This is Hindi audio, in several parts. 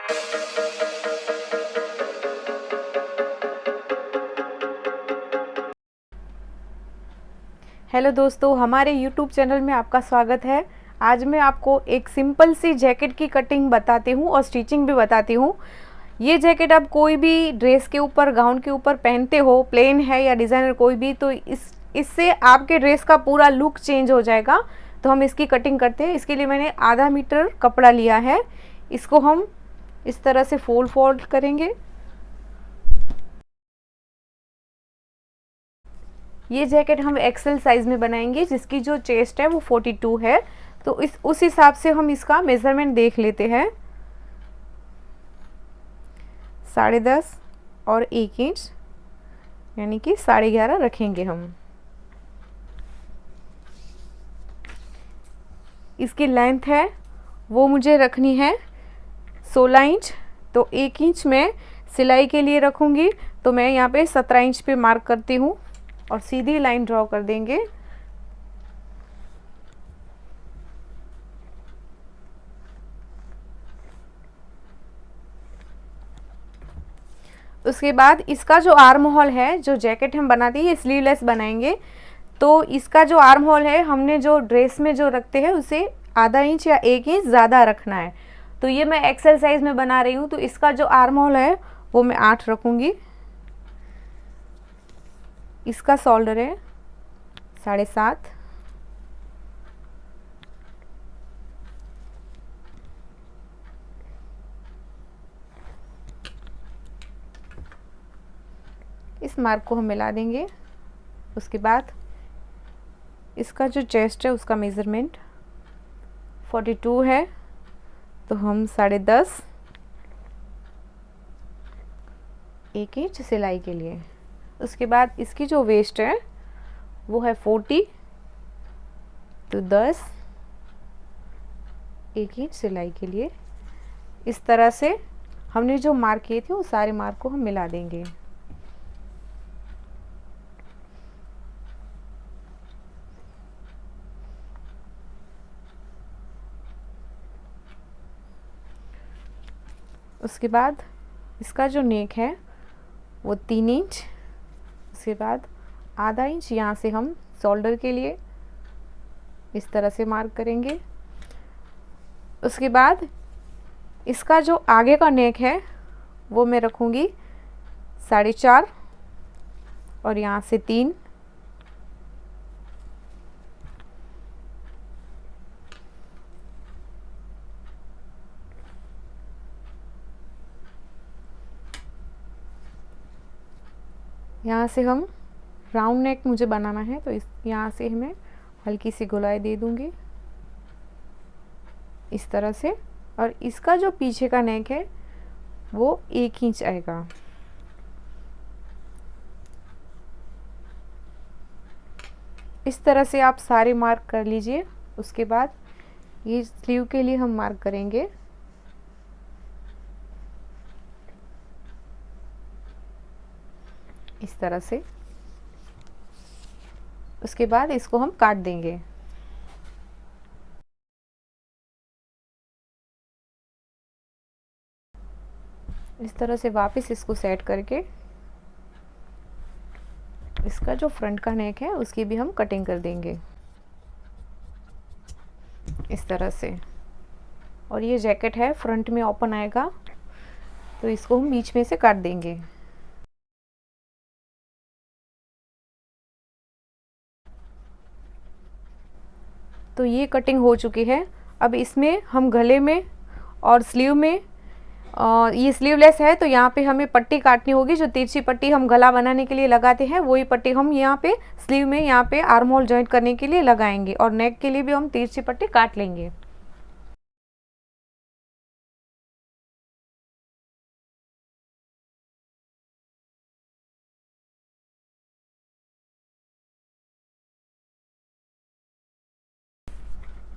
हेलो दोस्तों, हमारे YouTube चैनल में आपका स्वागत है। आज मैं आपको एक सिंपल सी जैकेट की कटिंग बताती हूँ और स्टिचिंग भी बताती हूँ। ये जैकेट आप कोई भी ड्रेस के ऊपर, गाउन के ऊपर पहनते हो, प्लेन है या डिज़ाइनर कोई भी, तो इससे आपके ड्रेस का पूरा लुक चेंज हो जाएगा। तो हम इसकी कटिंग करते हैं। इसके लिए मैंने आधा मीटर कपड़ा लिया है। इसको हम इस तरह से फोल्ड करेंगे। ये जैकेट हम एक्सेल साइज में बनाएंगे, जिसकी जो चेस्ट है वो 42 है। तो उस हिसाब से हम इसका मेज़रमेंट देख लेते हैं। 10.5 और 1 इंच, यानी कि 11.5 रखेंगे हम। इसकी लेंथ है वो मुझे रखनी है 16 इंच। तो 1 इंच मैं सिलाई के लिए रखूँगी, तो मैं यहाँ पे 17 इंच पे मार्क करती हूँ और सीधी लाइन ड्रॉ कर देंगे। उसके बाद इसका जो आर्म होल है, जो जैकेट हम बनाते हैं, स्लीवलेस बनाएंगे, तो इसका जो आर्म होल है हमने जो ड्रेस में जो रखते हैं उसे आधा इंच या 1 इंच ज़्यादा रखना है। तो ये मैं एक्सेल साइज में बना रही हूँ, तो इसका जो आर्म होल है वो मैं 8 रखूँगी। इसका शोल्डर है 7.5। इस मार्क को हम मिला देंगे। उसके बाद इसका जो चेस्ट है उसका मेज़रमेंट 42 है, तो हम 10.5 1 इंच सिलाई के लिए। उसके बाद इसकी जो वेस्ट है वो है 40, तो 10 1 इंच सिलाई के लिए। इस तरह से हमने जो मार्क किए थे वो सारे मार्क को हम मिला देंगे। उसके बाद इसका जो नेक है वो 3 इंच। उसके बाद आधा इंच यहाँ से हम शोल्डर के लिए इस तरह से मार्क करेंगे। उसके बाद इसका जो आगे का नेक है वो मैं रखूँगी 4.5 और यहाँ से 3। यहाँ से हम राउंड नेक मुझे बनाना है, तो इस यहाँ से मैं हल्की सी गोलाई दे दूँगी इस तरह से। और इसका जो पीछे का नेक है वो 1 इंच आएगा। इस तरह से आप सारे मार्क कर लीजिए। उसके बाद ये स्लीव के लिए हम मार्क करेंगे। इस तरह से। उसके बाद इसको हम काट देंगे। इस तरह से वापस इसको सेट करके इसका जो फ्रंट का नेक है उसकी भी हम कटिंग कर देंगे इस तरह से। और ये जैकेट है फ्रंट में ओपन आएगा, तो इसको हम बीच में से काट देंगे। तो ये कटिंग हो चुकी है। अब इसमें हम गले में और स्लीव में, ये स्लीवलेस है तो यहाँ पे हमें पट्टी काटनी होगी। जो तिरछी पट्टी हम गला बनाने के लिए लगाते हैं वही पट्टी हम यहाँ पे स्लीव में, यहाँ पे आर्म होल जॉइंट करने के लिए लगाएंगे। और नेक के लिए भी हम तिरछी पट्टी काट लेंगे।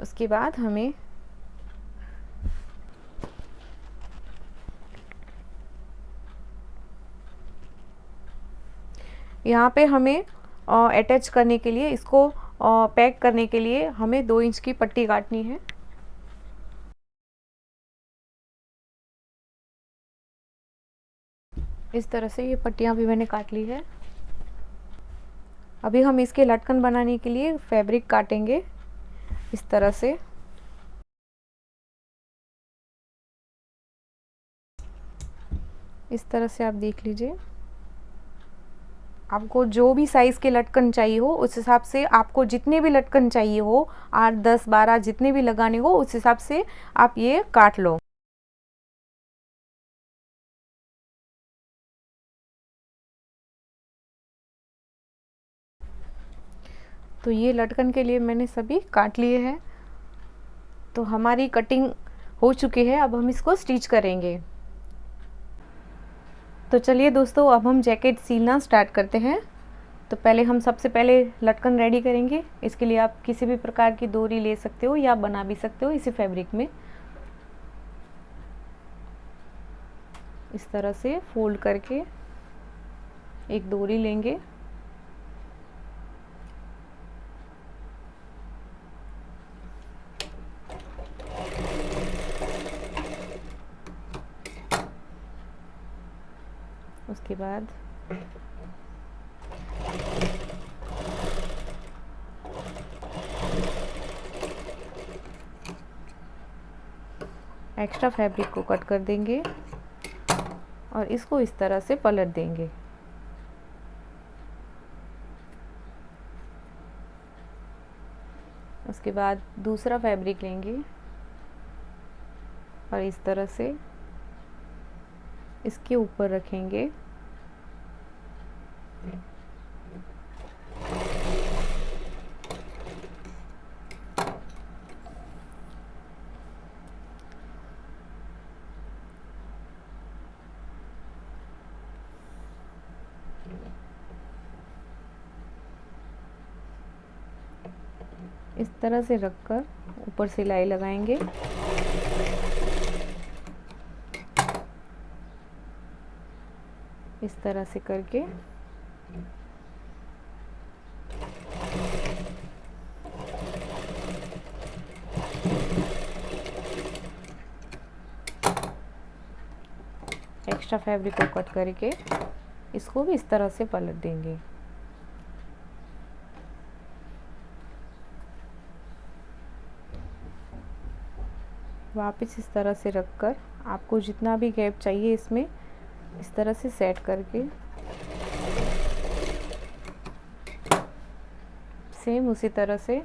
उसके बाद हमें यहाँ पे हमें अटैच करने के लिए, इसको पैक करने के लिए हमें 2 इंच की पट्टी काटनी है। इस तरह से ये पट्टियाँ भी मैंने काट ली है। अभी हम इसके लटकन बनाने के लिए फैब्रिक काटेंगे इस तरह से। इस तरह से आप देख लीजिए, आपको जो भी साइज़ के लटकन चाहिए हो उस हिसाब से, आपको जितने भी लटकन चाहिए हो 8 10 12 जितने भी लगाने हो उस हिसाब से आप ये काट लो। तो ये लटकन के लिए मैंने सभी काट लिए हैं। तो हमारी कटिंग हो चुकी है, अब हम इसको स्टिच करेंगे। तो चलिए दोस्तों, अब हम जैकेट सीलना स्टार्ट करते हैं। तो पहले हम सबसे पहले लटकन रेडी करेंगे। इसके लिए आप किसी भी प्रकार की डोरी ले सकते हो या बना भी सकते हो इसी फैब्रिक में। इस तरह से फोल्ड करके एक डोरी लेंगे। उसके बाद एक्स्ट्रा फैब्रिक को कट कर देंगे और इसको इस तरह से पलट देंगे। उसके बाद दूसरा फैब्रिक लेंगे और इस तरह से इसके ऊपर रखेंगे। इस तरह से रखकर ऊपर सिलाई लगाएंगे। इस तरह से करके एक्स्ट्रा फैब्रिक को कट करके इसको भी इस तरह से पलट देंगे। वापस इस तरह से रखकर आपको जितना भी गैप चाहिए इसमें इस तरह से सेट करके सेम उसी तरह से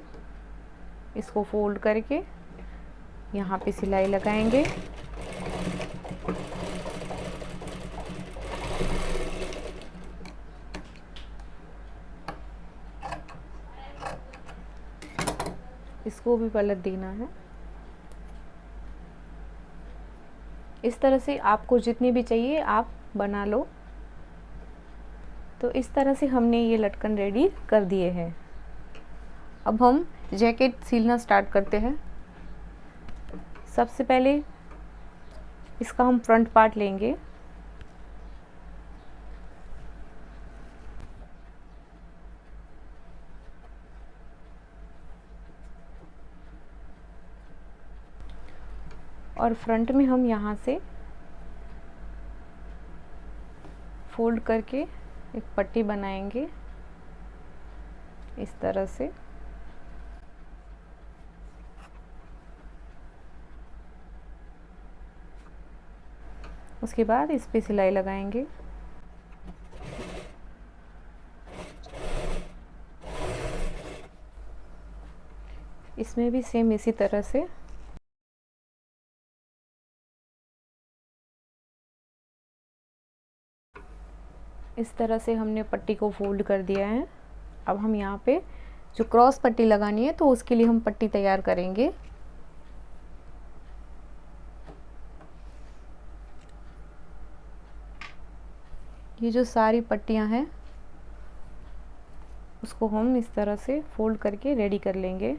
इसको फोल्ड करके यहाँ पे सिलाई लगाएंगे। इसको भी पलट देना है। इस तरह से आपको जितनी भी चाहिए आप बना लो। तो इस तरह से हमने ये लटकन रेडी कर दिए हैं। अब हम जैकेट सीलना स्टार्ट करते हैं। सबसे पहले इसका हम फ्रंट पार्ट लेंगे। और फ्रंट में हम यहाँ से फोल्ड करके एक पट्टी बनाएंगे इस तरह से। उसके बाद इस पे सिलाई लगाएंगे। इसमें भी सेम इसी तरह से इस तरह से हमने पट्टी को फोल्ड कर दिया है। अब हम यहाँ पे जो क्रॉस पट्टी लगानी है तो उसके लिए हम पट्टी तैयार करेंगे। ये जो सारी पट्टियाँ हैं उसको हम इस तरह से फोल्ड करके रेडी कर लेंगे।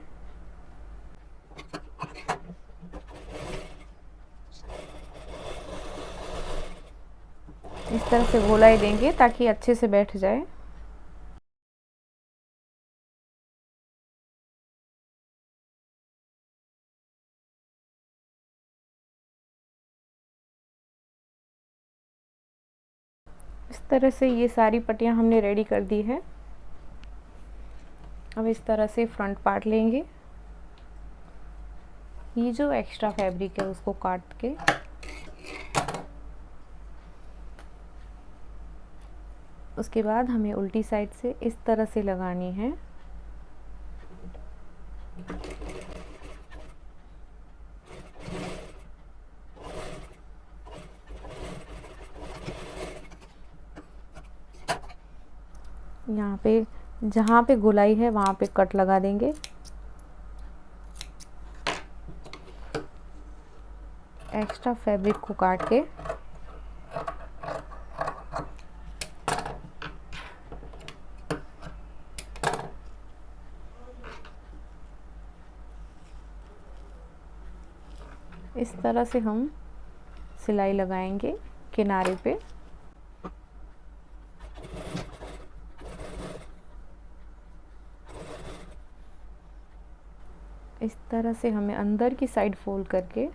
इस तरह से गोलाई देंगे ताकि अच्छे से बैठ जाए। इस तरह से ये सारी पट्टियाँ हमने रेडी कर दी है। अब इस तरह से फ्रंट पार्ट लेंगे, ये जो एक्स्ट्रा फैब्रिक है उसको काट के उसके बाद हमें उल्टी साइड से इस तरह से लगानी है। यहाँ पे जहाँ पे गोलाई है वहाँ पे कट लगा देंगे। एक्स्ट्रा फैब्रिक को काट के इस तरह से हम सिलाई लगाएंगे किनारे पे। इस तरह से हमें अंदर की साइड फोल्ड करके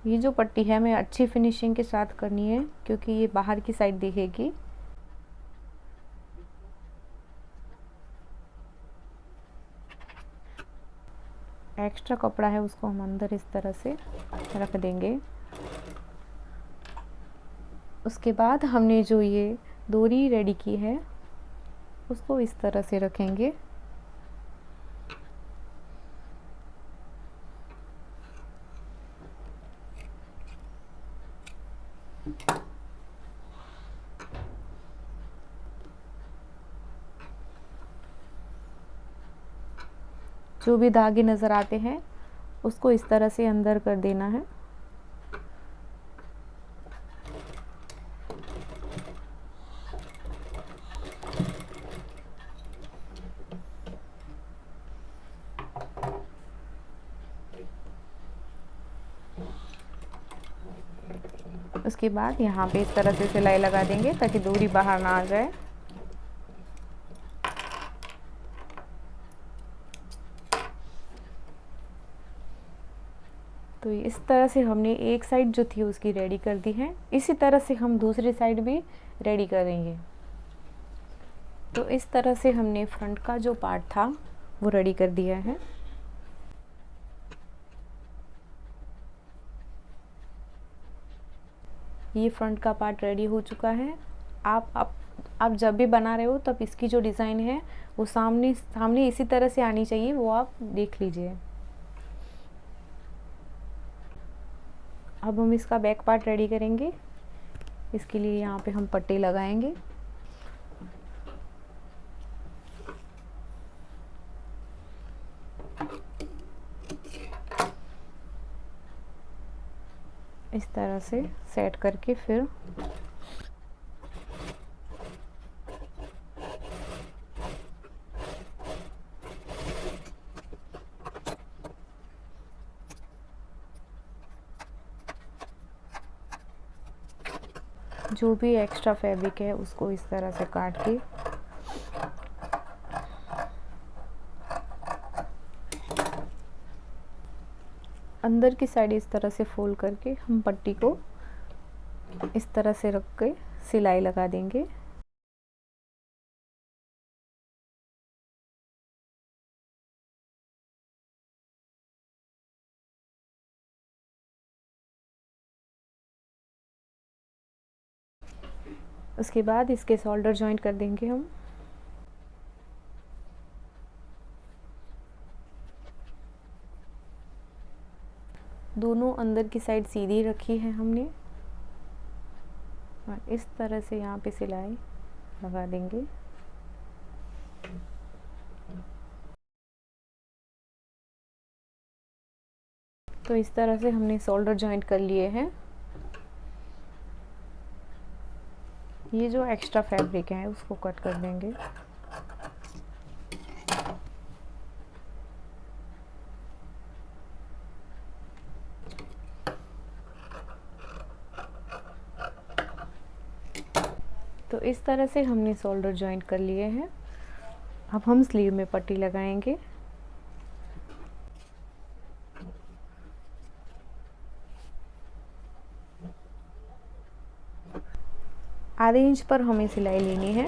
ये जो पट्टी है हमें अच्छी फिनिशिंग के साथ करनी है क्योंकि ये बाहर की साइड दिखेगी। एक्स्ट्रा कपड़ा है उसको हम अंदर इस तरह से रख देंगे। उसके बाद हमने जो ये डोरी रेडी की है उसको इस तरह से रखेंगे। जो भी धागे नज़र आते हैं उसको इस तरह से अंदर कर देना है। उसके बाद यहाँ पे इस तरह से सिलाई लगा देंगे ताकि डोरी बाहर ना आ जाए। तो इस तरह से हमने एक साइड जो थी उसकी रेडी कर दी है। इसी तरह से हम दूसरी साइड भी रेडी करेंगे। तो इस तरह से हमने फ्रंट का जो पार्ट था वो रेडी कर दिया है। ये फ्रंट का पार्ट रेडी हो चुका है। आप जब भी बना रहे हो तब इसकी जो डिज़ाइन है वो सामने इसी तरह से आनी चाहिए, वो आप देख लीजिए। अब हम इसका बैक पार्ट रेडी करेंगे। इसके लिए यहाँ पे हम पट्टी लगाएंगे। इस तरह से सेट करके फिर जो भी एक्स्ट्रा फैब्रिक है उसको इस तरह से काट के अंदर की साइड इस तरह से फोल्ड करके हम पट्टी को इस तरह से रख के सिलाई लगा देंगे। उसके बाद इसके शोल्डर जॉइंट कर देंगे हम। दोनों अंदर की साइड सीधी रखी है हमने और इस तरह से यहाँ पे सिलाई लगा देंगे। तो इस तरह से हमने शोल्डर जॉइंट कर लिए हैं। ये जो एक्स्ट्रा फैब्रिक है उसको कट कर देंगे। तो इस तरह से हमने शोल्डर जॉइंट कर लिए हैं। अब हम स्लीव में पट्टी लगाएंगे। आधे इंच पर हमें सिलाई लेनी है।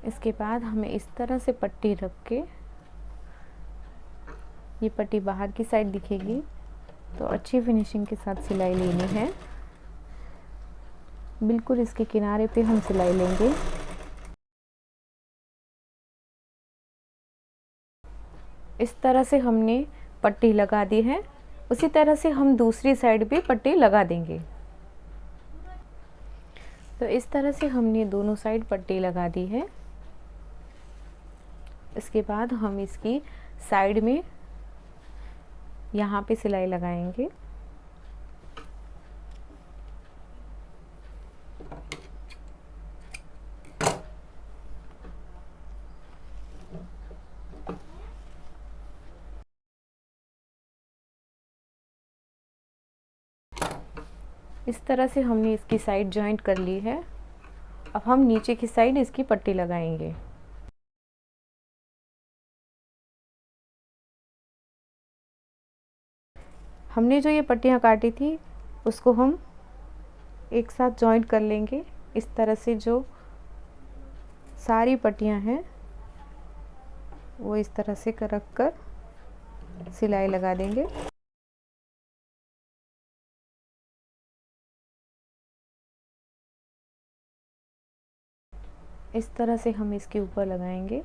इसके बाद हमें इस तरह से पट्टी रख के, ये पट्टी बाहर की साइड दिखेगी, तो अच्छी फिनिशिंग के साथ सिलाई लेनी है। बिल्कुल इसके किनारे पे हम सिलाई लेंगे। इस तरह से हमने पट्टी लगा दी है। उसी तरह से हम दूसरी साइड भी पट्टी लगा देंगे। तो इस तरह से हमने दोनों साइड पट्टी लगा दी है। इसके बाद हम इसकी साइड में यहाँ पे सिलाई लगाएंगे। इस तरह से हमने इसकी साइड जॉइंट कर ली है। अब हम नीचे की साइड इसकी पट्टी लगाएंगे। हमने जो ये पट्टियाँ काटी थी उसको हम एक साथ जॉइंट कर लेंगे। इस तरह से जो सारी पट्टियाँ हैं वो इस तरह से रख कर सिलाई लगा देंगे। इस तरह से हम इसके ऊपर लगाएंगे।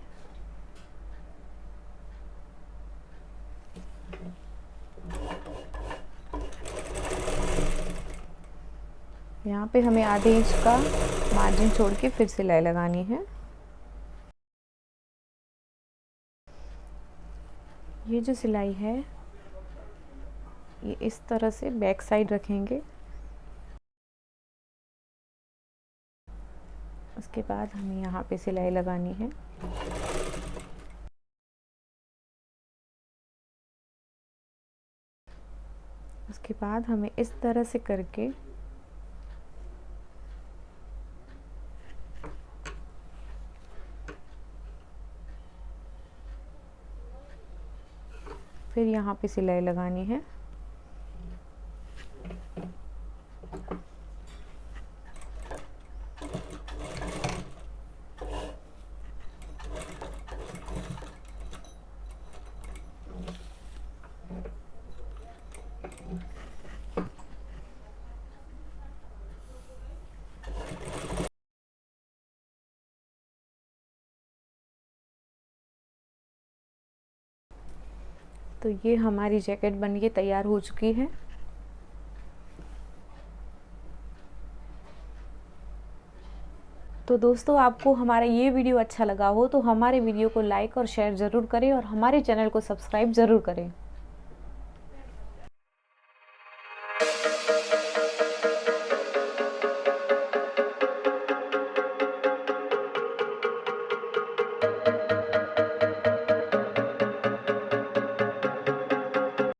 यहाँ पे हमें आधे इंच का मार्जिन छोड़ के फिर सिलाई लगानी है। ये जो सिलाई है ये इस तरह से बैक साइड रखेंगे। उसके बाद हमें यहाँ पे सिलाई लगानी है। उसके बाद हमें इस तरह से करके फिर यहाँ पे सिलाई लगानी है। तो ये हमारी जैकेट बन के तैयार हो चुकी है। तो दोस्तों, आपको हमारा ये वीडियो अच्छा लगा हो तो हमारे वीडियो को लाइक और शेयर ज़रूर करें और हमारे चैनल को सब्सक्राइब ज़रूर करें।